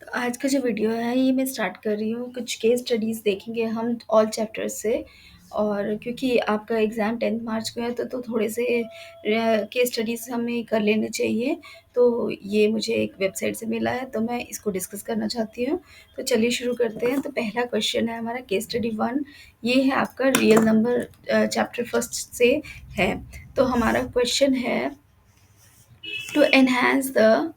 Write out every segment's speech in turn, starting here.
तो आज का जो वीडियो है ये मैं स्टार्ट कर रही हूँ, कुछ केस स्टडीज़ देखेंगे हम ऑल चैप्टर्स से। और क्योंकि आपका एग्ज़ाम 10 मार्च को है तो थोड़े से केस स्टडीज़ हमें कर लेने चाहिए। तो ये मुझे एक वेबसाइट से मिला है तो मैं इसको डिस्कस करना चाहती हूँ। तो चलिए शुरू करते हैं। तो पहला क्वेश्चन है हमारा केस स्टडी 1। ये है आपका रियल नंबर चैप्टर फर्स्ट से है। तो हमारा क्वेश्चन है to enhance the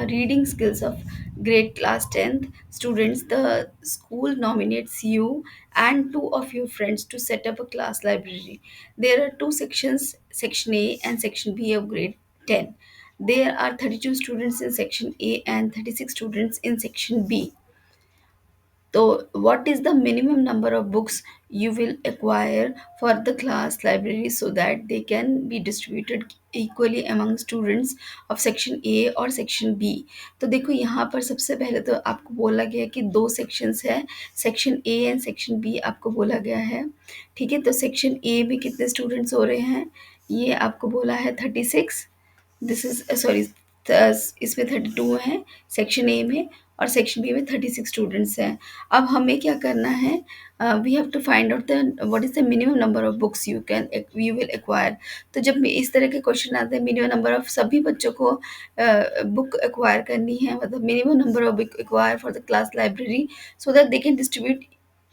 reading skills of grade class 10th students, the school nominates you and two of your friends to set up a class library. There are two sections, section A and section B of grade 10. There are 32 students in section A and 36 students in section B. So, what is the minimum number of books you will acquire for the class library so that they can be distributed equally among students of section A और section B? तो देखो यहाँ पर सबसे पहले तो आपको बोला गया है कि दो sections है, section A and section B आपको बोला गया है। ठीक है, तो section A में कितने students हो रहे हैं? ये आपको बोला है 36। दिस इज सॉरी, इसमें 32 हैं सेक्शन ए में और सेक्शन बी में 36 स्टूडेंट्स हैं। अब हमें क्या करना है, we have to find out the what is the minimum number of books you will acquire. तो जब इस तरह के क्वेश्चन आते हैं, मिनिमम नंबर ऑफ सभी बच्चों को बुक एक्वायर करनी है, मतलब minimum number of book acquire for the class library so that they can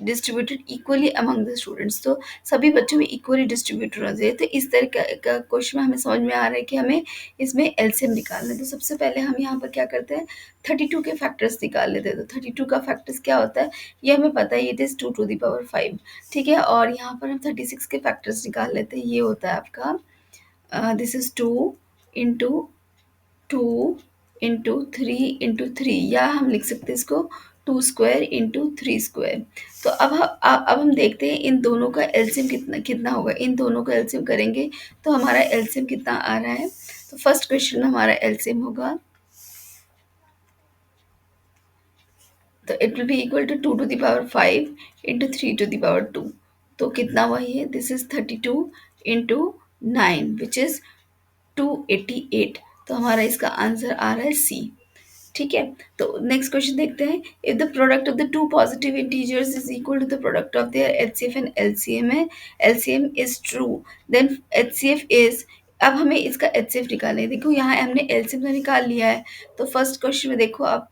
distributed equally among the students. तो सभी बच्चों में इक्वली डिस्ट्रीब्यूट होना चाहिए। तो इस तरह का क्वेश्चन हमें समझ में आ रहा है कि हमें इसमें एलसीएम निकालना है। तो सबसे पहले हम यहाँ पर क्या करते हैं, 32 के फैक्टर्स निकाल लेते हैं। तो 32 का फैक्टर्स क्या होता है ये हमें पता है, it is 2 to the power 5। ठीक है, और यहाँ पर हम 36 के फैक्टर्स निकाल लेते हैं। ये होता है आपका this is 2 into 2 into 3 into 3, या हम लिख सकते हैं इसको 2 स्क्वायर इंटू 3 स्क्वायर। तो अब हम देखते हैं इन दोनों का एलसीएम कितना कितना होगा। इन दोनों का एलसीएम करेंगे तो हमारा एलसीएम कितना आ रहा है। तो फर्स्ट क्वेश्चन में हमारा एलसीएम होगा, तो it will be equal to 2 to the power 5 into 3 to the power 2। तो कितना हुआ ये, this is 32 into 9 which is 288। तो हमारा इसका आंसर आ रहा है सी। ठीक है, तो नेक्स्ट क्वेश्चन देखते हैं। If the product of the two positive integers is equal to the product of their HCF and LCM है, LCM is true, then HCF is. अब हमें इसका एचसीएफ निकालना है। देखो यहाँ हमने एलसीएम तो निकाल लिया है। तो फर्स्ट क्वेश्चन में देखो आप,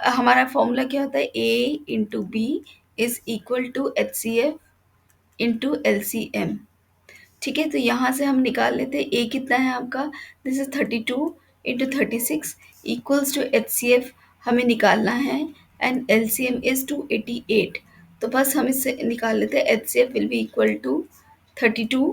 हमारा फॉर्मूला क्या होता है, A into B is equal to H C F into L C M. ठीक है, तो यहाँ से हम निकाल लेते हैं ए कितना है आपका, this is 32 into 36 equals to H C F हमें निकालना है and L C M is 288। तो बस हम इससे निकाल लेते हैं, H C F will be equal to 32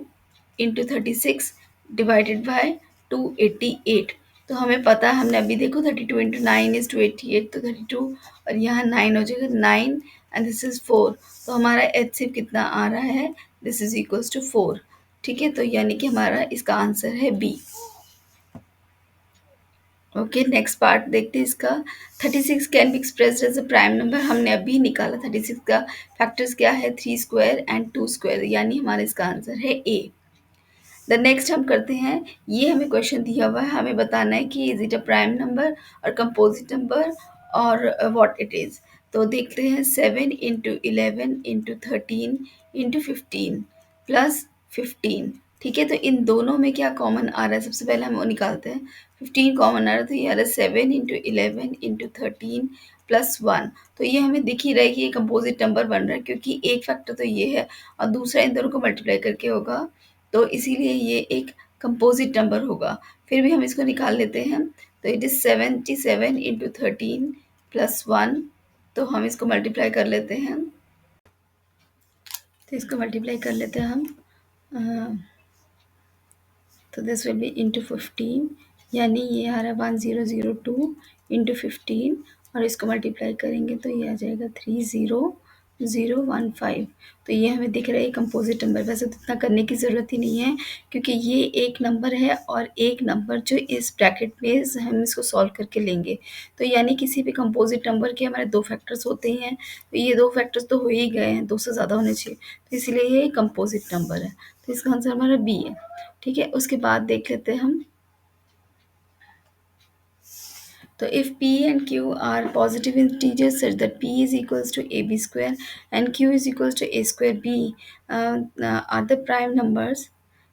into 36 divided by 288। तो हमें पता है, हमने अभी देखो 32 इंटू 9 इज 288, तो 32 और यहाँ 9 हो जाएगा, 9 एंड दिस इज 4। तो हमारा एच सी एफ कितना आ रहा है, दिस इज इक्वल्स टू 4। ठीक है, तो यानी कि हमारा इसका आंसर है बी। ओके, नेक्स्ट पार्ट देखते हैं इसका। 36 can be expressed as a prime number, हमने अभी निकाला 36 का फैक्टर्स क्या है, 3 स्क्वायर एंड 2 स्क्वायर, यानी हमारा इसका आंसर है ए। द नेक्स्ट हम करते हैं, ये हमें क्वेश्चन दिया हुआ है, हमें बताना है कि is it a prime number और कंपोजिट नंबर और व्हाट इट इज़। तो देखते हैं, 7 इंटू 11 इंटू 13 इंटू 15 प्लस 15। ठीक है, तो इन दोनों में क्या कॉमन आ रहा है, सबसे पहले हम वो निकालते हैं। 15 कॉमन आ रहा है, तो ये आ रहा है 7 इंटू 11 इंटू 13 प्लस 1। तो ये हमें दिख ही रहा है कि ये कंपोजिट नंबर बन रहा है, क्योंकि एक फैक्टर तो ये है और दूसरा इन दोनों को मल्टीप्लाई करके होगा, तो इसीलिए ये एक कंपोजिट नंबर होगा। फिर भी हम इसको निकाल लेते हैं। तो इट इज़ 77 इंटू 13 प्लस 1। तो हम इसको मल्टीप्लाई कर लेते हैं। तो इसको मल्टीप्लाई कर लेते हैं हम। तो दिस विल बी इंटू 15, यानी ये आ रहा है 1002 इंटू 15, और इसको मल्टीप्लाई करेंगे तो ये आ जाएगा 30015। तो ये हमें दिख रहा है कंपोजिट नंबर। वैसे तो इतना करने की ज़रूरत ही नहीं है, क्योंकि ये एक नंबर है और एक नंबर जो इस ब्रैकेट में हम इसको सॉल्व करके लेंगे। तो यानी किसी भी कंपोजिट नंबर के हमारे दो फैक्टर्स होते हैं, तो ये दो फैक्टर्स तो हो ही गए हैं, दो से ज़्यादा होने चाहिए, तो इसलिए ये कंपोजिट नंबर है। तो इसका आंसर हमारा बी है। ठीक है, उसके बाद देख लेते हैं हम So if P and Q are positive integers such that P is equals to AB square and Q is equals to A square B are the prime numbers,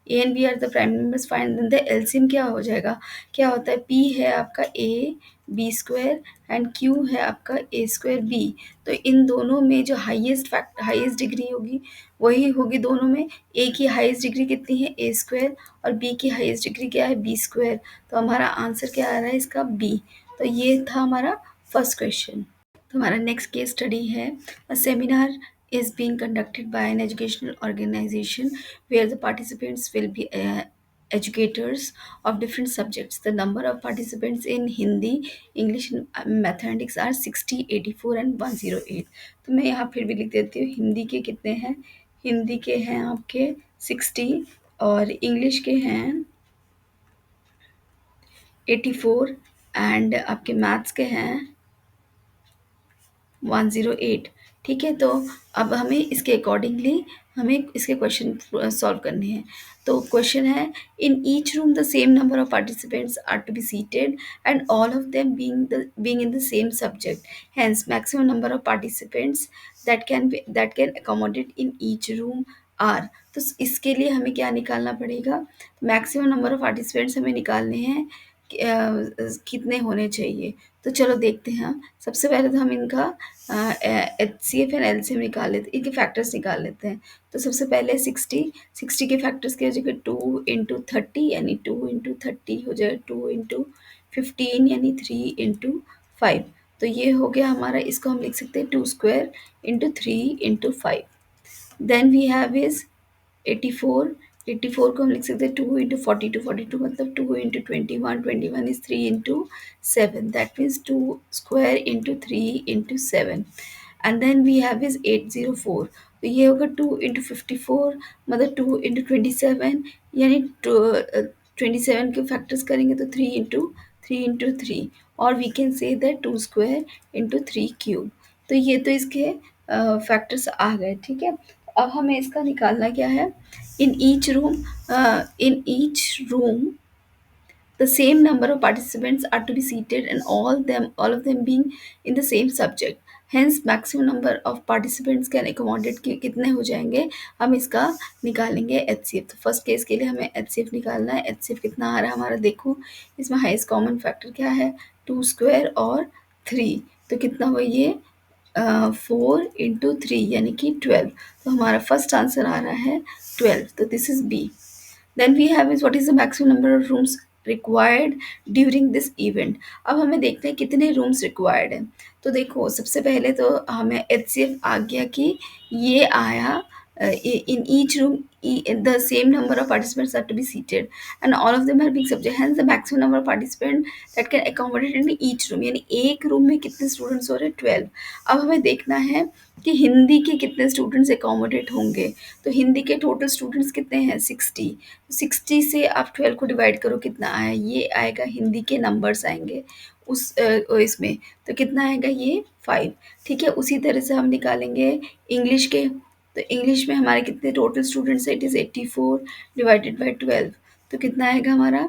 A and B are the prime numbers, find then the LCM क्या हो जाएगा, क्या होता है, P है आपका A B square and Q है आपका A स्क्वायर B। तो इन दोनों में जो हाईएस्ट डिग्री होगी वही होगी दोनों में। A की हाईएस्ट डिग्री कितनी है, A स्क्वायर, और B की हाईएस्ट डिग्री क्या है, B स्क्वायर। तो हमारा आंसर क्या आ रहा है इसका, B। तो ये था हमारा फर्स्ट क्वेश्चन। तो हमारा नेक्स्ट केस स्टडी है, a seminar is being conducted by an educational organization where the participants will be educators of different subjects. The number of participants in Hindi, English and mathematics are 60, 84 and 108। तो मैं यहाँ फिर भी लिख देती हूँ, हिंदी के कितने हैं, हिंदी के हैं आपके 60 और इंग्लिश के हैं 84 एंड आपके मैथ्स के हैं 108। ठीक है, तो अब हमें इसके अकॉर्डिंगली हमें इसके क्वेश्चन सॉल्व करने हैं। तो क्वेश्चन है, in each room the same number of participants are to be seated and all of them being in the same subject, hence maximum number of participants that can accommodate in each room are. तो इसके लिए हमें क्या निकालना पड़ेगा, maximum number of participants हमें निकालने हैं कितने होने चाहिए। तो चलो देखते हैं हम। सबसे पहले तो हम इनका HCF एंड LCM निकाल लेते, इनके फैक्टर्स निकाल लेते हैं। तो सबसे पहले 60 के फैक्टर्स क्या हो जाएगा, 2 इंटू 30 यानी 2 इंटू 30 हो जाएगा 2 इंटू 15 यानी 3 इंटू 5। तो ये हो गया हमारा, इसको हम लिख सकते हैं 2 square into 3 into 5। Then we have is 84, 84 को हम लिख सकते हैं 2 इंटू 42, 42 मतलब 2 into 21, 21 is 3 into 7, that means 2 square into 3 into 7। And then we have is 804, तो ये होगा 2 इंटू 54 मतलब 2 इंटू 27 यानी 27 के फैक्टर्स करेंगे तो 3 इंटू 3 और we can say that 2 square into 3 cube. तो ये तो इसके फैक्टर्स आ गए। ठीक है, अब हमें इसका निकालना क्या है, in each room the same number of participants are to be seated and all of them being in the same subject, hence maximum number of participants can accommodate कि कितने हो जाएंगे, हम इसका निकालेंगे HCF। तो फर्स्ट केस के लिए हमें HCF निकालना है। HCF कितना आ रहा है हमारा, देखो इसमें हाईएस्ट कॉमन फैक्टर क्या है, 2 स्क्वायर और 3, तो कितना हुआ ये 4 इंटू 3 यानी कि 12। तो हमारा फर्स्ट आंसर आ रहा है 12, तो this is B. Then we have is what is the maximum number of rooms required during this event. अब हमें देखते हैं कितने रूम्स रिक्वायर्ड हैं। तो देखो सबसे पहले तो हमें HCF आ गया कि ये आया in each room the same number of participants are to be seated and all of them are being subject, hence the maximum number of participants that can accommodate in each room, यानी एक room में कितने students हो रहे हैं 12। अब हमें देखना है कि हिंदी के कितने स्टूडेंट्स एकोमोडेट होंगे। तो हिंदी के टोटल स्टूडेंट्स कितने हैं 60, 60 से आप 12 को डिवाइड करो कितना आया, ये आएगा हिंदी के नंबर्स आएंगे इसमें, तो कितना आएगा ये 5। ठीक है, उसी तरह से हम निकालेंगे इंग्लिश के। तो इंग्लिश में हमारे कितने टोटल स्टूडेंट्स है, इट इज़ 84 डिवाइडेड बाय 12, तो कितना आएगा हमारा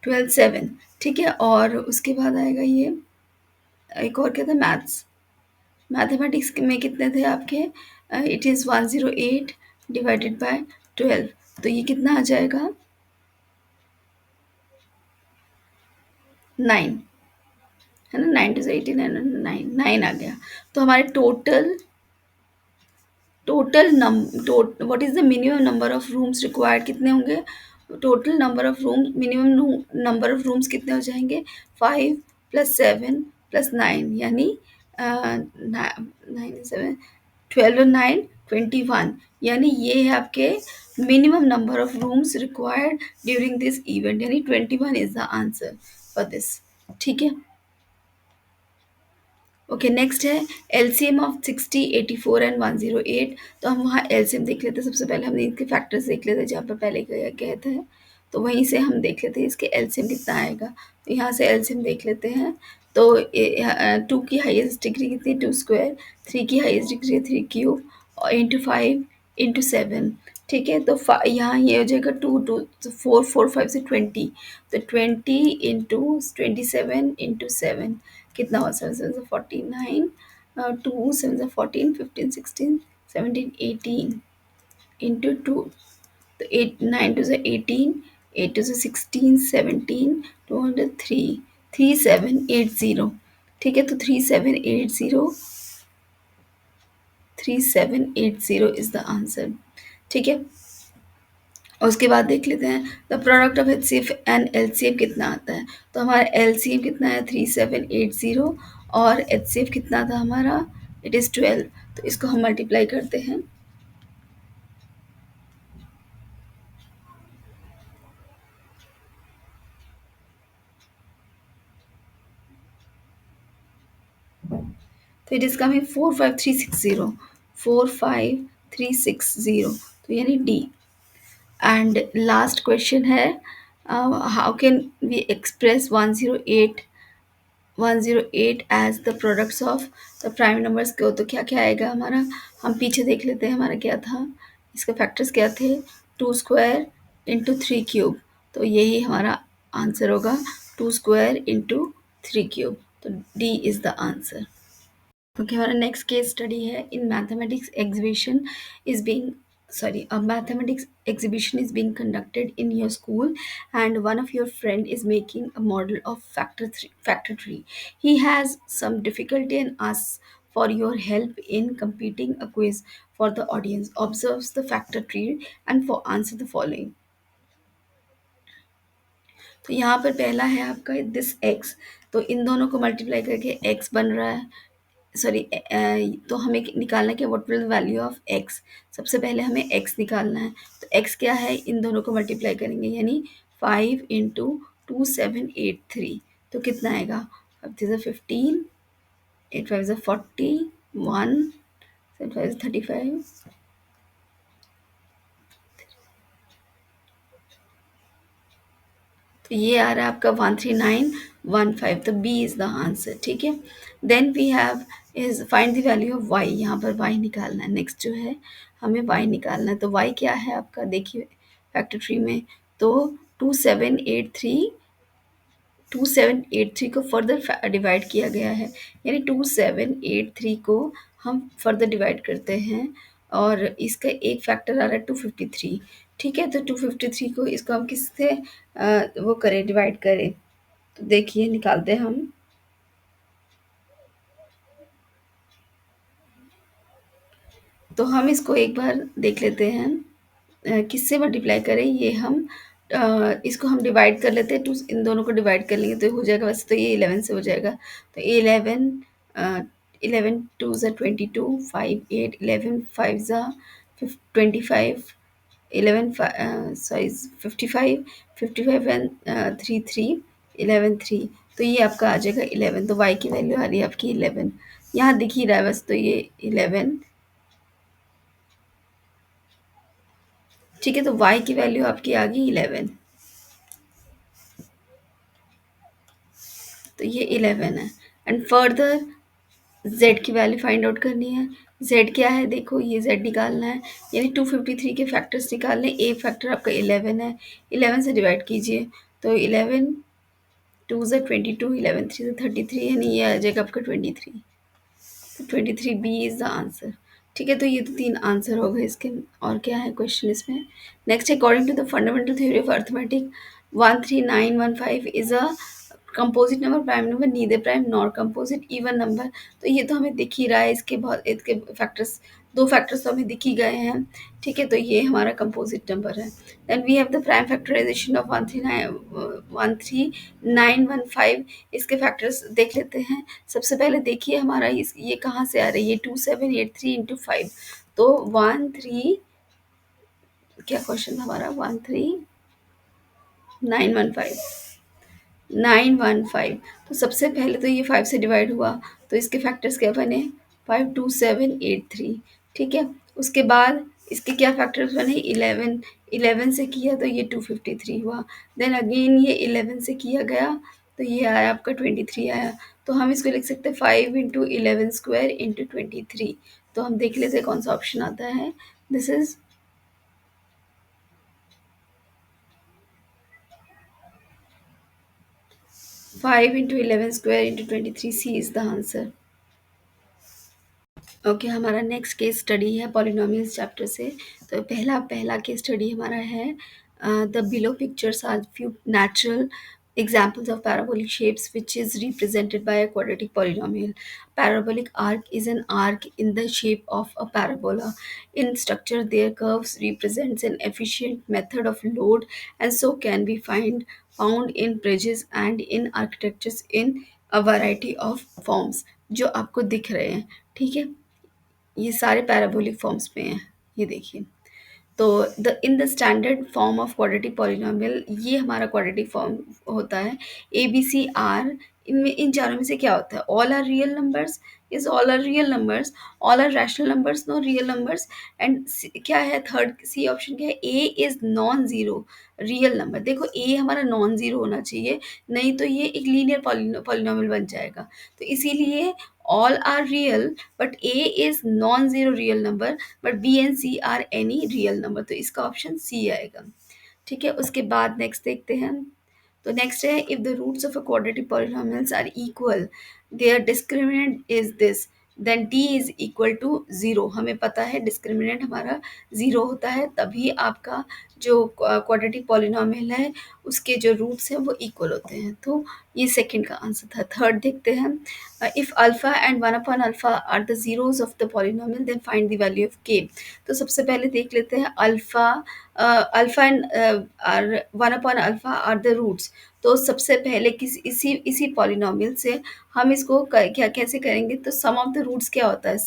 12 7। ठीक है, और उसके बाद आएगा ये एक और क्या था, मैथमेटिक्स में कितने थे आपके, इट इज़ 108 डिवाइडेड बाय 12, तो ये कितना आ जाएगा 9, है ना, 9 टू 18 है ना, 9 आ गया। तो हमारे what is the minimum number of rooms required, कितने होंगे, total number of rooms, minimum number of rooms कितने हो जाएंगे 5 प्लस 7 प्लस 9 यानी 9 7 12 और 9 21, यानी ये है आपके minimum number of rooms required during this event, यानी 21 is the answer for this. ठीक है, ओके नेक्स्ट है LCM ऑफ 60, 84 एंड 108। तो हम वहाँ LCM देख लेते हैं। सबसे पहले हमने इनके फैक्टर्स देख लेते हैं जहाँ पर पहले गए थे, तो वहीं से हम देख लेते हैं इसके LCM कितना आएगा। तो यहाँ से LCM देख लेते हैं। तो 2 की हाईएस्ट डिग्री कितनी, 2 स्क्वायर, 3 की हाईएस्ट डिग्री 3 क्यूब और इंटू 5 इंटू 7, ठीक है, तो यहाँ ये हो जाएगा टू टू, तो फोर फोर फाइव से 20, तो 20 इंटू 27 इंटू 7 कितना हुआ? 7 7 49, 2 7 14, 15 16 17 18 इंटू टू, तो 8 9 2 18, 8 2 16 17, 203, 3780। ठीक है, तो 3780 इज द आंसर। ठीक है, और उसके बाद देख लेते हैं the product of H C F and L C F कितना आता है। तो हमारा एल सी एफ कितना है? 3780, और एच सी एफ कितना था हमारा? It is 12। तो इसको हम मल्टीप्लाई करते हैं। तो इट इज़ कमिंग 45360, 45360, तो यानी डी। एंड लास्ट क्वेश्चन है, how can we express 108 as the products of the prime numbers को? तो क्या क्या आएगा हमारा? हम पीछे देख लेते हैं हमारा क्या था, इसके फैक्टर्स क्या थे? 2 स्क्वायर इंटू 3 क्यूब, तो यही हमारा आंसर होगा, 2 स्क्वायर इंटू 3 क्यूब, तो D is the answer. Okay, our next case study है in mathematics exhibition is being sorry a mathematics exhibition is being conducted in your school, and one of your friend is making a model of factor tree. He has some difficulty and asks for your help in completing a quiz for the audience. Observes the factor tree and for answer the following. तो यहाँ पर पहला है आपका this x, तो इन दोनों को multiply करके x बन रहा है, सॉरी, तो हमें निकालना है कि what will value of x. सबसे पहले हमें एक्स निकालना है, तो एक्स क्या है? इन दोनों को मल्टीप्लाई करेंगे, यानी 5 इंटू 2783, तो कितना आएगा? 5 8 5 40, 1 7 5 35, तो ये आ रहा है आपका 13915, तो बी इज़ द आंसर। ठीक है, then we have is find the value of Y. यहाँ पर वाई निकालना है, नेक्स्ट जो है हमें वाई निकालना है। तो वाई क्या है आपका? देखिए फैक्टर ट्री में, तो 2783 को फर्दर डिवाइड किया गया है, यानी 2783 को हम फर्दर डिवाइड करते हैं, और इसका एक फैक्टर आ रहा है 253। ठीक है, तो 253 को इसको हम किससे वो करें, डिवाइड करें? तो देखिए निकालते हैं हम। तो हम इसको एक बार देख लेते हैं, किससे मल्टीप्लाई करें ये हम, इसको हम डिवाइड कर लेते हैं, टू इन दोनों को डिवाइड कर लेंगे तो हो जाएगा, वैसे तो ये 11 से हो जाएगा, तो 11 टू ज़ा 22, 5 8 11 5 ज़ा 25, 11 सॉरी 55, 55 एंड 3 3 11 3, तो ये आपका आ जाएगा 11। तो y की वैल्यू आ रही है आपकी 11, यहाँ दिख ही रहा है बस, तो ये 11। ठीक है, तो y की वैल्यू आपकी आ गई 11, तो ये 11 है। एंड फर्दर z की वैल्यू फाइंड आउट करनी है। z क्या है? देखो ये z निकालना है, यानी 253 के फैक्टर्स निकालने। ए फैक्टर आपका 11 है, 11 से डिवाइड कीजिए, तो 11 2 ज़ा 22, 11 3 ज़ा 33, यानी ये आ जाएगा आपका 23, तो 23 बी इज़ द आंसर। ठीक है, तो ये तो 3 आंसर हो गए इसके, और क्या है क्वेश्चन इसमें? Next, according to the fundamental theory of arithmetic, 13915 is a composite number, prime number, neither prime nor composite, even number. तो ये तो हमें दिख ही रहा है, इसके फैक्टर्स, दो फैक्टर्स तो हमें दिख ही गए हैं। ठीक है, तो ये हमारा कंपोजिट नंबर है। Then we have the prime factorization of 13915, इसके फैक्टर्स देख लेते हैं। सबसे पहले देखिए हमारा ये कहाँ से आ रही है? 2783 इंटू 5, तो 13, क्या क्वेश्चन था हमारा? 13915, 915। तो सबसे पहले तो ये 5 से डिवाइड हुआ, तो इसके फैक्टर्स क्या बने? 52783। ठीक है, उसके बाद इसके क्या फैक्टर्स बने? 11, 11 से किया तो ये 253 हुआ, देन अगेन ये 11 से किया गया, तो ये आया आपका 23 आया। तो हम इसको लिख सकते हैं 5 इंटू 11 स्क्वायर इंटू 23। तो हम देख लेते हैं कौन सा ऑप्शन आता है। This is 5 into 11 square into 23, C is the answer. Okay, हमारा नेक्स्ट केस स्टडी है पॉलिनोमियल्स चैप्टर से। तो पहला पहला केस स्टडी हमारा है the below pictures are few natural examples of parabolic shapes which is represented by a quadratic polynomial. Parabolic arc is an arc in the shape of a parabola. In structure, their curves represents an efficient method of load and so can be found in bridges and in architectures in a variety of forms, जो आपको दिख रहे हैं। ठीक है, ये सारे parabolic forms में हैं, ये देखिए। तो the in the standard form of quadratic polynomial, ये हमारा क्वाड्रेटिक फॉर्म होता है। ए बी सी आर, इनमें इन चारों में से क्या होता है? All are real numbers, is all are real numbers, all are rational numbers, no real numbers. And क्या है थर्ड सी ऑप्शन? क्या है? A is non zero real number. देखो ए हमारा नॉन जीरो होना चाहिए, नहीं तो ये एक लीनियर पॉलिनोमियल बन जाएगा। तो इसीलिए all are real but a is non zero real number, but b and c are any real number. तो इसका ऑप्शन सी आएगा। ठीक है, उसके बाद नेक्स्ट देखते हैं। तो नेक्स्ट है, if the roots of a quadratic polynomials are equal, their discriminant is this, then D is equal to zero. हमें पता है डिस्क्रिमिनेंट हमारा ज़ीरो होता है, तभी आपका जो क्वाड्रेटिक पॉलिनोमियल है उसके जो रूट्स हैं वो इक्वल होते हैं। तो ये सेकंड का आंसर था। थर्ड देखते हैं, if alpha and one upon alpha are the zeroes of the polynomial then find the value of k. तो सबसे पहले देख लेते हैं alpha, alpha and are one upon alpha are the roots. तो सबसे पहले इसी इसी पॉलिनोमियल से हम इसको क्या कैसे करेंगे? तो सम ऑफ द रूट्स क्या होता है?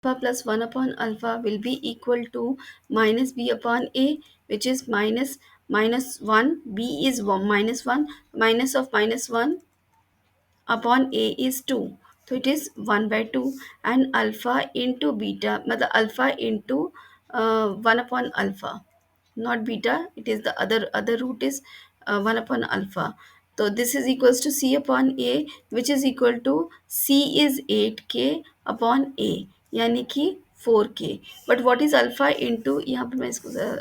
Alpha plus one upon alpha will be equal to minus B upon A, which is minus minus one, B is minus one, minus one upon A is two, तो it is one by two. And alpha into beta, मतलब alpha into one upon alpha, not beta, it is the other root is 1 upon alpha. So this is equals to c upon a, which is equal to c is 8k upon a, यानी कि 4k। But what is alpha into, यहाँ पे मैं इसको ज़रा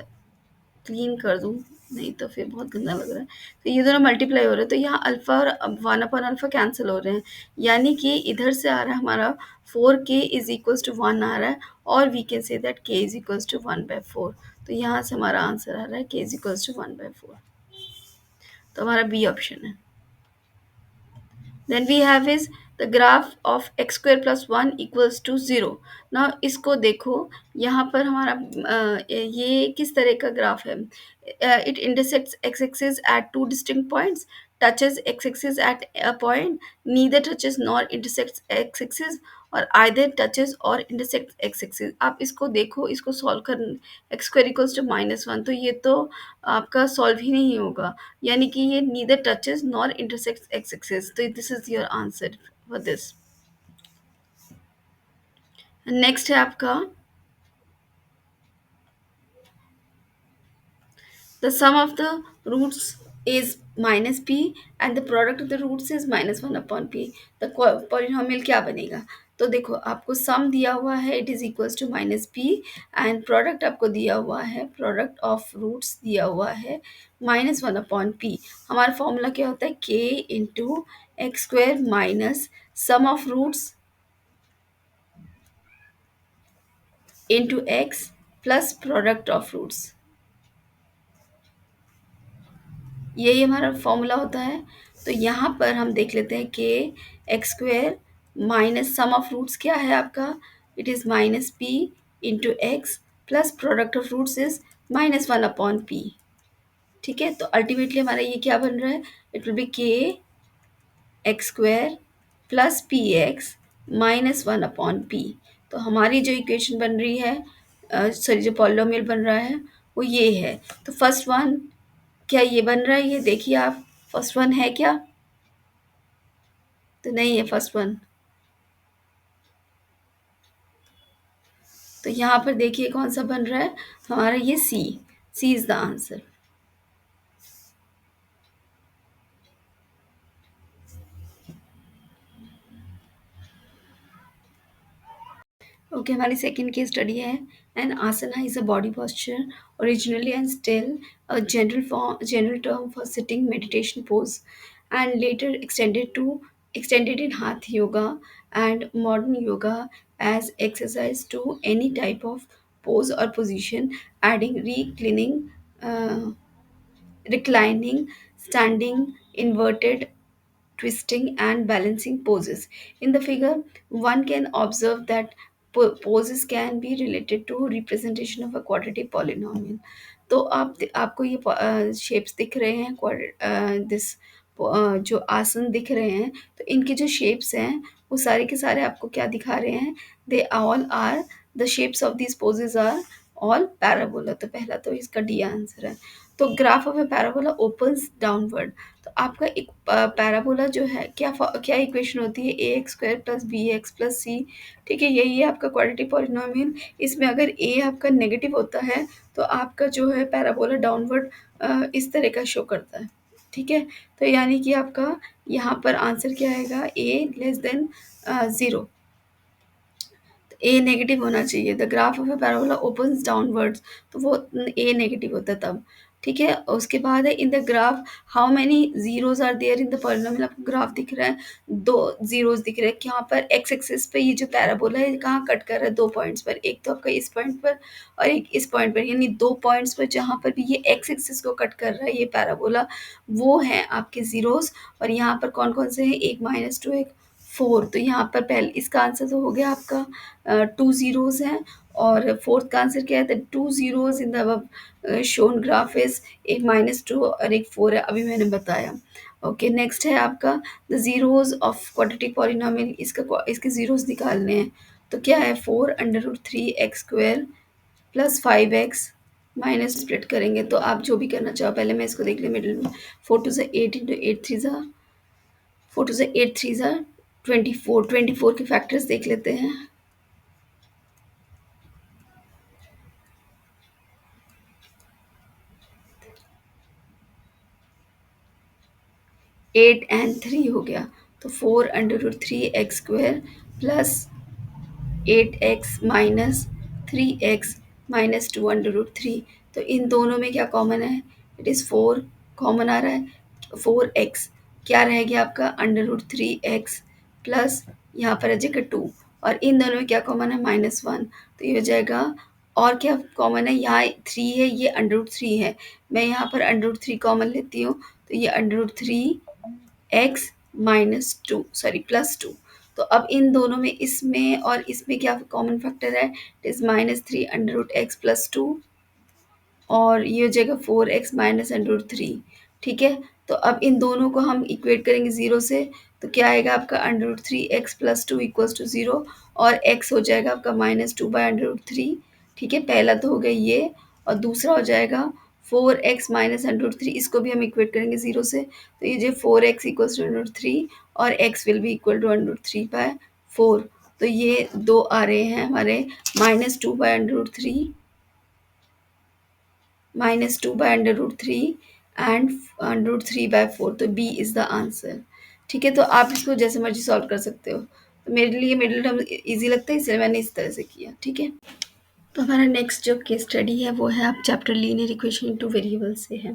clean कर दूँ, नहीं तो फिर बहुत गंदा लग रहा है। तो ये दोनों मल्टीप्लाई हो रहे हैं, तो यहाँ अल्फ़ा और वन अपॉन अल्फ़ा कैंसिल हो रहे हैं, यानी कि इधर से आ रहा है हमारा 4k इज इक्वल्स टू 1 आ रहा है, और we can say that k is equals to 1/4। तो यहाँ से हमारा आंसर आ रहा है k इज इक्वल्स टू 1/4। तो हमारा बी ऑप्शन है। Then we have is the graph of x square plus one equals to zero. ना इसको देखो, यहाँ पर हमारा ये किस तरह का ग्राफ है? It intersects x axis at two distinct points, touches x axis at a point, neither touches nor intersects x axis, और either touches or intersect x axis. आप इसको देखो, इसको सॉल्व कर, x square equals to minus one, तो ये तो आपका सॉल्व ही नहीं होगा, यानी कि ये neither touches nor intersects x axis. तो this is your answer for this. Next है आपका, the sum of the roots is minus p and the product of the roots is minus one upon p। तो polynomial क्या बनेगा? तो देखो, आपको sum दिया हुआ है, it is equals to minus p, and product आपको दिया हुआ है, प्रोडक्ट ऑफ रूट्स दिया हुआ है माइनस वन अपॉन पी। हमारा फॉर्मूला क्या होता है? K into x square minus sum of roots into x plus product of roots, यही हमारा फॉर्मूला होता है। तो यहाँ पर हम देख लेते हैं कि x square minus sum of roots क्या है आपका? It is minus p into x plus product of roots is minus one upon p. ठीक है, तो अल्टीमेटली हमारा ये क्या बन रहा है? इट विल बी के x square plus P x minus one upon P. तो हमारी जो इक्वेशन बन रही है, सॉरी जो पॉलिनोमियल बन रहा है वो ये है। तो फर्स्ट वन क्या ये बन रहा है? ये देखिए आप, फर्स्ट वन है क्या? तो नहीं है फर्स्ट वन। तो यहाँ पर देखिए कौन सा बन रहा है हमारा? ये C, C is the answer. Okay, हमारी सेकंड की स्टडी है, an asana is a body posture originally and still a general term for sitting meditation pose, and later extended in Hatha yoga and modern yoga as exercise to any type of pose or position, adding reclining, standing, inverted, twisting, and balancing poses. In the figure, one can observe that poses can be related to representation of a quadratic polynomial. तो आपको ये shapes दिख रहे हैं, this जो आसन दिख रहे हैं, तो इनके जो शेप्स हैं वो सारे के सारे आपको क्या दिखा रहे हैं? They all are the shapes of these poses are all parabola. तो पहला तो इसका डी आंसर है। तो graph of a parabola opens downward. तो आपका एक पैराबोला जो है क्या इक्वेशन होती है? A X square plus B X plus C. ठीक है, यही है आपका क्वाड्रेटिक पॉलिनोमियल। इसमें अगर ए आपका नेगेटिव होता है तो आपका जो है पैराबोला डाउनवर्ड इस तरह का शो करता है। ठीक है, तो यानी कि आपका यहाँ पर आंसर क्या आएगा? ए लेस देन 0। ए नेगेटिव होना चाहिए। The graph of a parabola opens downwards, तो वो ए नेगेटिव होता है तब। ठीक है, उसके बाद है in the graph how many zeroes are there in the polynomial. आपको ग्राफ दिख रहा है, 2 जीरोज दिख रहे हैं। यहाँ पर एक्स एक्सिस पे ये जो पैराबोला है कहाँ कट कर रहा है? 2 पॉइंट्स पर, एक तो आपका इस पॉइंट पर और एक इस पॉइंट पर, यानी 2 पॉइंट्स पर जहाँ पर भी ये एक्स एक्सिस को कट कर रहा है ये पैराबोला, वो हैं आपके जीरोज। और यहाँ पर कौन कौन से हैं? एक -2, एक 4। तो यहाँ पर पहले इसका आंसर तो हो गया आपका 2 ज़ीरोज़ हैं। और फोर्थ का आंसर क्या है? The 2 zeros in the above shown graph is एक -2 और एक 4 है, अभी मैंने बताया। ओके, नेक्स्ट है आपका the zeroes of quadratic polynomial. इसके ज़ीरोज़ निकालने हैं। तो क्या है? 4√3x² plus 5x minus split करेंगे। तो आप जो भी करना चाहो, पहले मैं इसको देख लें मिडिल में। 4 टू ज़ा 8 इंटू 8 थ्री ज़ा 4 टू ज़ा 8 थ्री ज़ा 24। 24 के फैक्टर्स देख लेते हैं। 8 एंड 3 हो गया। तो 4√3x² plus 8x minus 3x minus 2√3। तो इन दोनों में क्या कॉमन है? इट इज़ 4 कॉमन आ रहा है। 4x क्या रह गया आपका? √3x प्लस यहाँ पर आ जाएगा 2। और इन दोनों में क्या कॉमन है? -1। तो ये हो जाएगा। और क्या कॉमन है? यहाँ 3 है, ये √3 है। मैं यहाँ पर √3 कॉमन लेती हूँ, तो ये √3x -2 सॉरी +2। तो अब इन दोनों में, इसमें और इसमें क्या कॉमन फैक्टर है? इट इज़ -3 √x +2 और ये हो जाएगा 4x माइनस √3। ठीक है, तो अब इन दोनों को हम इक्वेट करेंगे 0 से। तो क्या आएगा आपका? √3x +2 इक्वल्स टू 0 और x हो जाएगा आपका -2/√3। ठीक है, पहला तो हो गया ये। और दूसरा हो जाएगा 4x माइनस √3, इसको भी हम इक्वेट करेंगे 0 से। तो ये जो 4x इक्वल्स टू √3 और x will be equal to √3/4। तो ये दो आ रहे हैं हमारे -2/√3 -2/√3 एंड √3/4। तो बी इज़ द आंसर। ठीक है, तो आप इसको जैसे मर्जी सॉल्व कर सकते हो। तो मेरे लिए मिडिल टर्म ईजी लगता है, इसलिए मैंने इस तरह से किया। ठीक है, तो हमारा नेक्स्ट जो केस स्टडी है वो है आप chapter linear equation in two variable से है।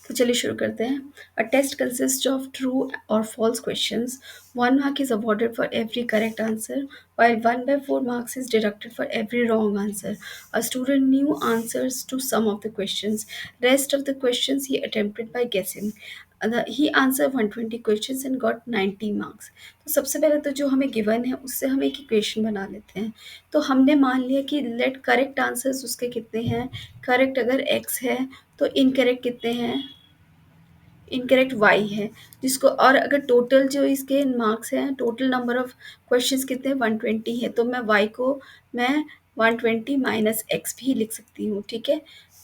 तो चलिए शुरू करते हैं। A test consist of true और false questions. 1 mark is awarded for every correct answer, while 1/4 marks is deducted for every wrong answer. A student knew answers to some of the questions. Rest of the questions he attempted by guessing. He answered 120 questions and got 90 marks. तो सबसे पहले तो जो हमें given है उससे हम एक इक्वेशन बना लेते हैं। तो हमने मान लिया कि लेट करेक्ट आंसर्स उसके कितने हैं? करेक्ट अगर x है तो इनकरेक्ट कितने हैं? इनकरेक्ट y है। जिसको, और अगर टोटल जो इसके मार्क्स हैं, टोटल नंबर ऑफ क्वेश्चंस कितने हैं? 120 है। तो मैं y को मैं 120 माइनस x भी लिख सकती हूँ। ठीक है,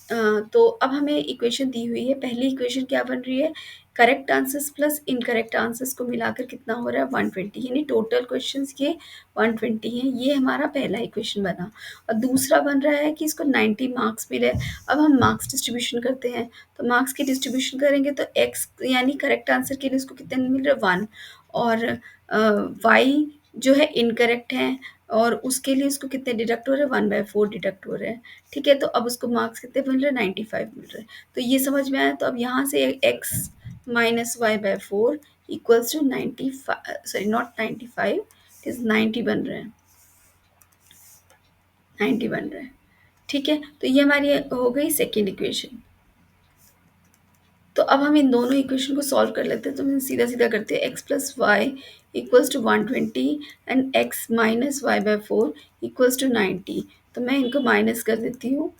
तो अब हमें इक्वेशन दी हुई है। पहली इक्वेशन क्या बन रही है? Correct answers plus incorrect answers को मिलाकर कितना हो रहा है? 120, यानी टोटल क्वेश्चंस ये 120 हैं। ये हमारा पहला इक्वेशन बना। और दूसरा बन रहा है कि इसको 90 मार्क्स मिले। अब हम मार्क्स डिस्ट्रीब्यूशन करते हैं। तो मार्क्स की डिस्ट्रीब्यूशन करेंगे तो x यानी करेक्ट आंसर के लिए इसको कितने मिल रहे हैं? 1। और y जो है इनकरेक्ट है और उसके लिए इसको कितने डिडक्ट हो रहे हैं? 1/4 डिडक्ट हो रहे हैं। ठीक है, तो अब उसको मार्क्स कितने मिल रहे हैं? 95 मिल रहे हैं। तो ये समझ में आया। तो अब यहाँ से x - y/4 equals to 95, sorry not 95, it is 90 बन रहे हैं, 90 बन रहे हैं। ठीक है, तो ये हमारी हो गई सेकेंड इक्वेशन। तो अब हम इन दोनों इक्वेशन को सॉल्व कर लेते हैं। तो हम सीधा सीधा करते हैं, x plus y equals to 120 and x minus y by 4 equals to 90। तो मैं इनको माइनस कर देती हूँ,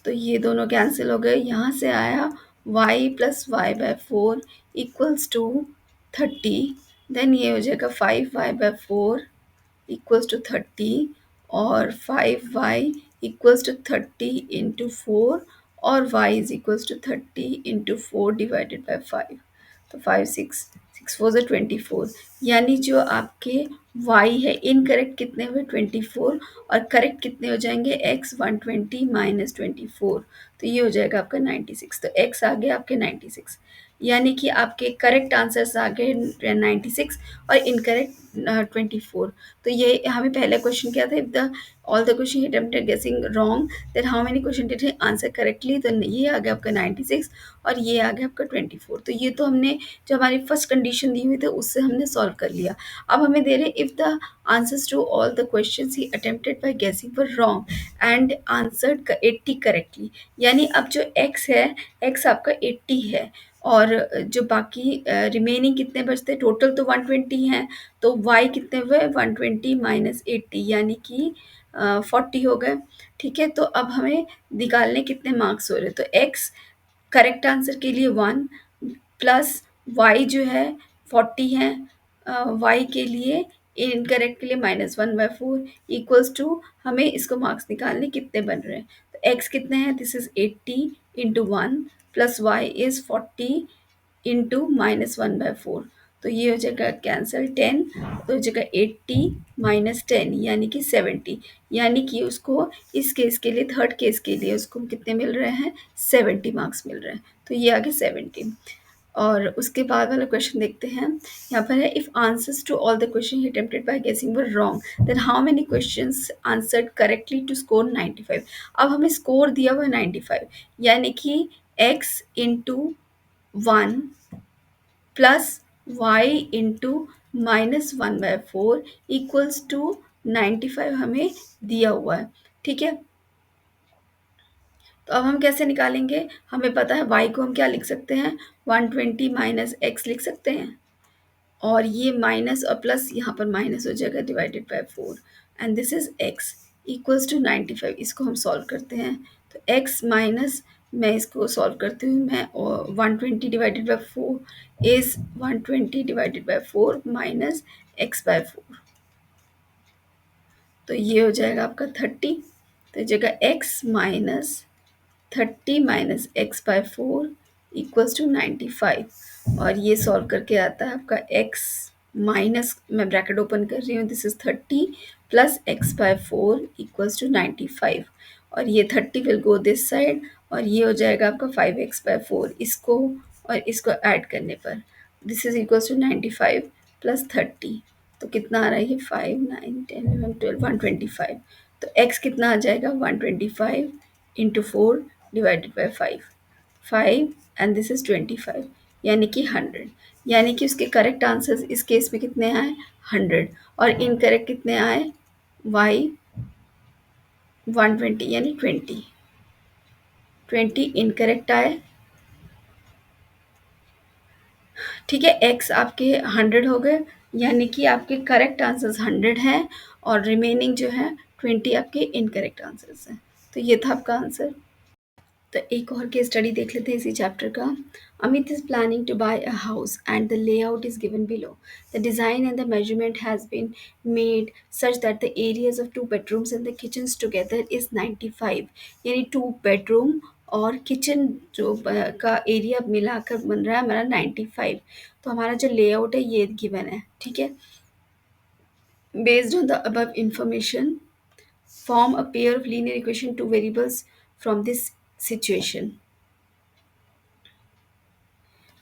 तो ये दोनों कैंसिल हो गए। यहाँ से आया y plus y by 4 equals to 30। Then ये हो जाएगा 5y/4 इक्वल्स टू 30, और 5y इक्वल्स टू 30 इंटू 4, और y is equals to 30 into 4 divided by 5। तो 5 6 6 4 ज़ा 24, यानी जो आपके y है इनकरेक्ट कितने हुए 24, और करेक्ट कितने हो जाएंगे x 120 माइनस 24, तो ये हो जाएगा आपका 96। तो x आ गया आपके 96, यानी कि आपके करेक्ट आंसर्स आ गए 96 और इनकरेक्ट 24। तो ये हमें पहले क्वेश्चन क्या था, if the all the question attempted guessing wrong then how many question did he answer correctly. तो ये आ गया आपका 96 और ये आ गया आपका 24। तो ये तो हमने जो हमारी फर्स्ट कंडीशन दी हुई थी उससे हमने सॉल्व कर लिया। अब हमें दे रहे if the answers to all the question he attempted by guessing were wrong and answered 80 correctly, यानी अब जो x है, x आपका 80 है, और जो बाकी रिमेनिंग कितने बचते, टोटल तो 120 हैं, तो y कितने हुए 120 माइनस 80, यानी कि 40 हो गए। ठीक है, तो अब हमें निकालने कितने मार्क्स हो रहे, तो x करेक्ट आंसर के लिए 1 प्लस y जो है 40 है, y के लिए इनकरेक्ट के लिए -1/4 इक्वल्स टू, हमें इसको मार्क्स निकालने कितने बन रहे हैं। तो x कितने हैं, this is 80 into 1 plus y is 40 into -1/4, तो ये हो जाएगा कैंसिल 10, तो हो जाएगा 80 माइनस 10 यानी कि 70, यानी कि उसको इस केस के लिए, थर्ड केस के लिए उसको कितने मिल रहे हैं, 70 मार्क्स मिल रहे हैं। तो ये आगे 70। और उसके बाद वाला क्वेश्चन देखते हैं, यहाँ पर है if answers to all the question attempted by guessing were wrong then how many questions answered correctly to score 95। अब हमें स्कोर दिया हुआ है 95, यानी कि x into 1 plus y into -1/4 equals to 95 हमें दिया हुआ है। ठीक है, तो अब हम कैसे निकालेंगे, हमें पता है y को हम क्या लिख सकते हैं, 120 माइनस एक्स लिख सकते हैं, और ये माइनस और प्लस यहाँ पर माइनस हो जाएगा divided by 4, and this is x equals to 95। इसको हम सॉल्व करते हैं, तो x माइनस, मैं इसको सॉल्व करती हूँ, मैं 120 divided by 4 is 120 divided by 4 minus x/4, तो ये हो जाएगा आपका 30। तो ये जगह x minus 30 minus x/4 equals to 95, और ये सॉल्व करके आता है आपका x माइनस, मैं ब्रैकेट ओपन कर रही हूँ, this is 30 plus x/4 equals to 95, और ये 30 विल गो दिस साइड, और ये हो जाएगा आपका 5x/4, इसको और इसको ऐड करने पर this is equals to 95 plus 30, तो कितना आ रहा है ये 5 9 10 11 12 125। तो x कितना आ जाएगा 125 into 4 divided by 5 and this is 25, यानी कि 100, यानी कि उसके करेक्ट आंसर्स इस केस में कितने आए 100, और इनकरेक्ट कितने आए y 120 यानी 20 इनकरेक्ट आए। ठीक है, x आपके 100 हो गए, यानी कि आपके करेक्ट आंसर्स 100 हैं, और रिमेनिंग जो है 20 आपके इनकरेक्ट आंसर्स हैं। तो ये था आपका आंसर। तो एक और केस स्टडी देख लेते हैं इसी चैप्टर का। Amit is planning to buy a house and the layout is given below. The design and the measurement has been made such that the areas of 2 bedrooms and the kitchens together is 95, यानी 2 bedroom और kitchen जो का area मिलाकर बन रहा है हमारा 95। तो हमारा जो लेआउट है ये गिवन है। ठीक है, based on the above information form a pair of linear equation two variables from this situation।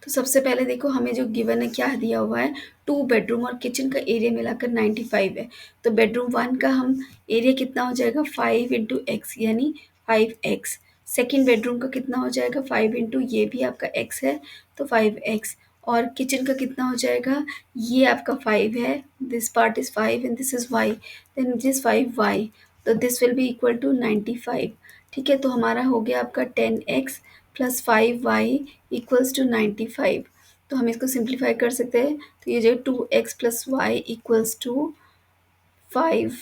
तो सबसे पहले देखो हमें जो गिवन है क्या दिया हुआ है, 2 बेडरूम और किचन का एरिया मिलाकर 95 है। तो बेडरूम 1 का हम एरिया कितना हो जाएगा 5 इंटू एक्स, यानी 5x। सेकेंड बेडरूम का कितना हो जाएगा 5 इंटू, ये भी आपका x है, तो 5x। और किचन का कितना हो जाएगा, ये आपका 5 है, this part is 5 and this is y, then this 5y, तो this will be equal to 95। ठीक है, तो हमारा हो गया आपका 10x plus 5y equals to 95। तो हम इसको सिंप्लीफाई कर सकते हैं, तो ये जो 2x plus y equals to 5,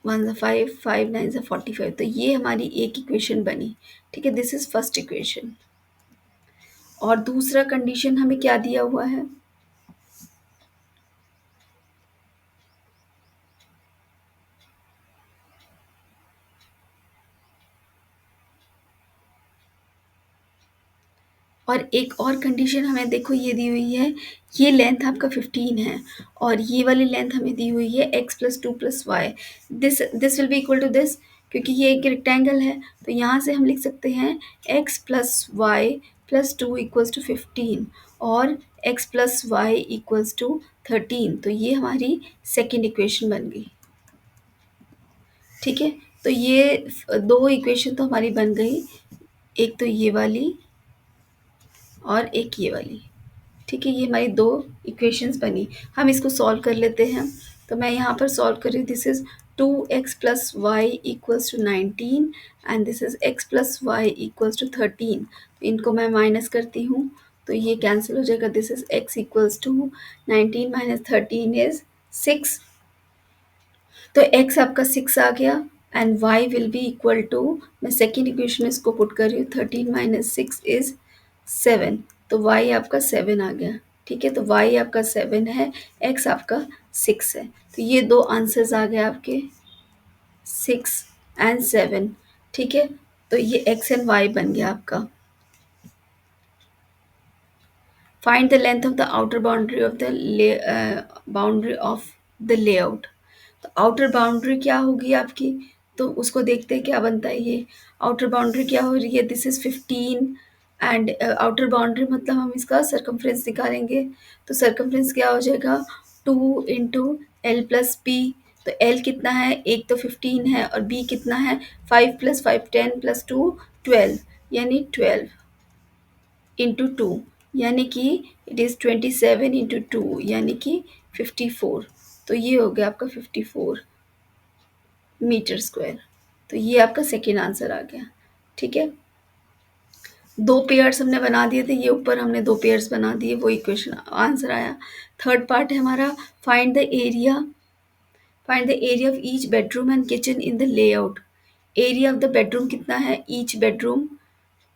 1 5, 5 9 45, तो ये हमारी एक इक्वेशन बनी। ठीक है, दिस इज़ फर्स्ट इक्वेशन। और दूसरा कंडीशन हमें क्या दिया हुआ है, और एक और कंडीशन हमें देखो ये दी हुई है, ये लेंथ आपका 15 है और ये वाली लेंथ हमें दी हुई है x plus two plus y, this this will be equal to this, क्योंकि ये एक रेक्टेंगल है तो यहाँ से हम लिख सकते हैं x plus y plus two equals to 15 और x plus y equals to 13, तो ये हमारी सेकेंड इक्वेशन बन गई। ठीक है, तो ये दो इक्वेशन तो हमारी बन गई, एक तो ये वाली और एक ये वाली। ठीक है, ये हमारी दो इक्वेशंस बनी। हम इसको सॉल्व कर लेते हैं, तो मैं यहाँ पर सॉल्व कर रही हूँ। This is 2x plus y equals to 19 and this is x plus y equals to 13। तो इनको मैं माइनस करती हूँ तो ये कैंसिल हो जाएगा। This is x equals to 19 minus 13 is 6, तो x आपका 6 आ गया and y will be equal to, मैं सेकेंड इक्वेशन इसको पुट कर रही हूँ, 13 माइनस 6 इज़ 7, तो y आपका 7 आ गया। ठीक है, तो y आपका 7 है, x आपका 6 है, तो ये दो आंसर्स आ गए आपके 6 एंड 7। ठीक है, तो ये x एंड y बन गया आपका। Find the length of the outer boundary of the boundary of the layout. तो आउटर बाउंड्री क्या होगी आपकी, तो उसको देखते हैं क्या बनता है। ये आउटर बाउंड्री क्या हो रही है, this is 15 and outer boundary मतलब हम इसका सर्कमफ्रेंस निकालेंगे, तो सर्कमफ्रेंस क्या हो जाएगा 2 इंटू एल प्लस बी। तो एल कितना है, एक तो 15 है और बी कितना है 5 प्लस 5 10 प्लस 2 12, यानी 12 इंटू टू, यानी कि इट इज़ 27 इंटू टू, यानी कि 54। तो ये हो गया आपका 54 मीटर स्क्वायर। तो ये आपका सेकेंड आंसर आ गया। ठीक है, दो पेयर्स हमने बना दिए थे, ये ऊपर हमने दो पेयर्स बना दिए, वो इक्वेशन आंसर आया। थर्ड पार्ट है हमारा, find the area, find the area of each bedroom and kitchen in the layout. Area of the bedroom कितना है, each bedroom,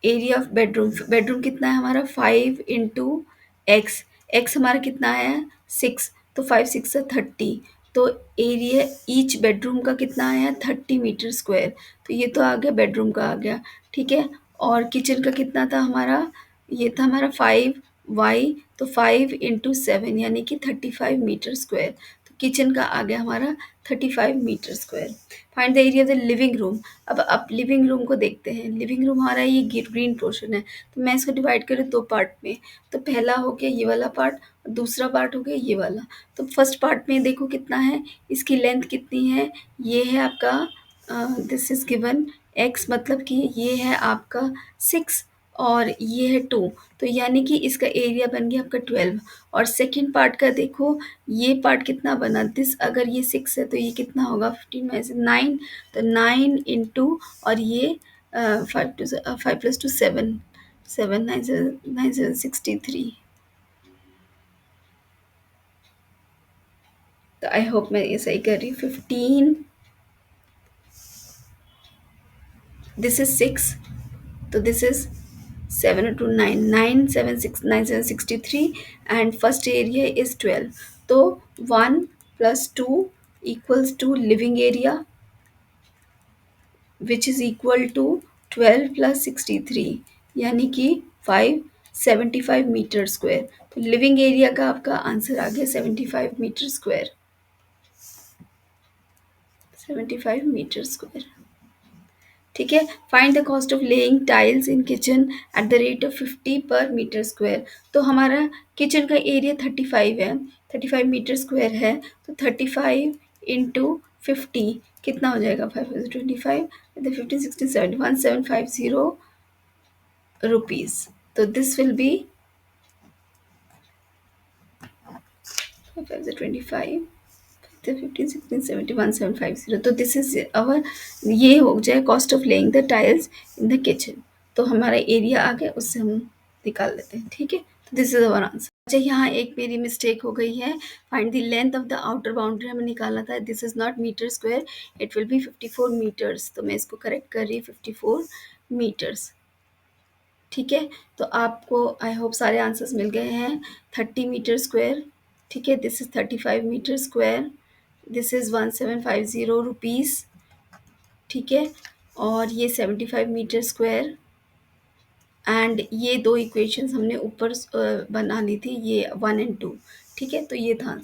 area of bedroom, bedroom कितना है हमारा 5 इंटू एक्स, एक्स हमारा कितना है 6, तो 5 6 है 30, तो एरिया ईच बेडरूम का कितना आया 30 मीटर स्क्वायर, तो ये तो आ गया बेडरूम का आ गया। ठीक है, और किचन का कितना था हमारा, ये था हमारा 5y, तो 5 इंटू 7 यानी कि 35 मीटर स्क्वायर, तो किचन का आ गया हमारा 35 metre square. Find the area of the living room. अब आप लिविंग रूम को देखते हैं, लिविंग रूम हमारा ये ग्रीन पोर्शन है, तो मैं इसको डिवाइड करूँ दो पार्ट में, तो पहला हो गया ये वाला पार्ट और दूसरा पार्ट हो गया ये वाला। तो फर्स्ट पार्ट में देखो कितना है, इसकी लेंथ कितनी है, ये है आपका दिस इज़ गिवन x, मतलब कि ये है आपका 6 और ये है 2, तो यानी कि इसका एरिया बन गया आपका 12। और सेकंड पार्ट का देखो, ये पार्ट कितना बना, दिस अगर ये 6 है तो ये कितना होगा 15 में से 9, तो 9 इंटू और ये 5 प्लस टू 7, 7 9 7 63। तो आई होप मैं ये सही कर रही हूँ, 15, दिस इज 6, तो this is 7 to 9, 9 7 6 9 7 63 and first area is 12, तो 1 plus 2 equals to living area which is equal to 12 plus 63, यानी कि 575 मीटर स्क्वायर। तो लिविंग एरिया का आपका आंसर आ गया 75 मीटर स्क्वायर, 75 मीटर स्क्वायर। ठीक है, find the cost of laying tiles in kitchen at the rate of 50 per metre square. तो हमारा किचन का एरिया 35 है, 35 मीटर स्क्वायर है, तो 35 इंटू 50 कितना हो जाएगा, 5 25 15 16 17 1750 रुपीज़। तो दिस विल बी 5 से 25, तो 15 16 70 1750, तो दिस इज अवर, ये हो जाए cost of laying the tiles in the kitchen. तो हमारा एरिया आ गया, उससे हम निकाल लेते हैं, ठीक है। तो दिस इज अवर आंसर। अच्छा, यहाँ एक मेरी मिस्टेक हो गई है। Find the length of the outer boundary हमें निकालना था, this is not metre square, it will be 54 metres. तो मैं इसको करेक्ट कर रही हूँ, 54 मीटर्स, ठीक है। तो आपको आई होप सारे आंसर्स मिल गए हैं। 30 मीटर स्क्वायर, ठीक है, this is 35 metre square, this is 1750 rupees, ठीक है। और ये 75 मीटर स्क्वायर, एंड ये दो इक्वेशंस हमने ऊपर बना ली थी, ये 1 एंड 2, ठीक है। तो ये था आंसर।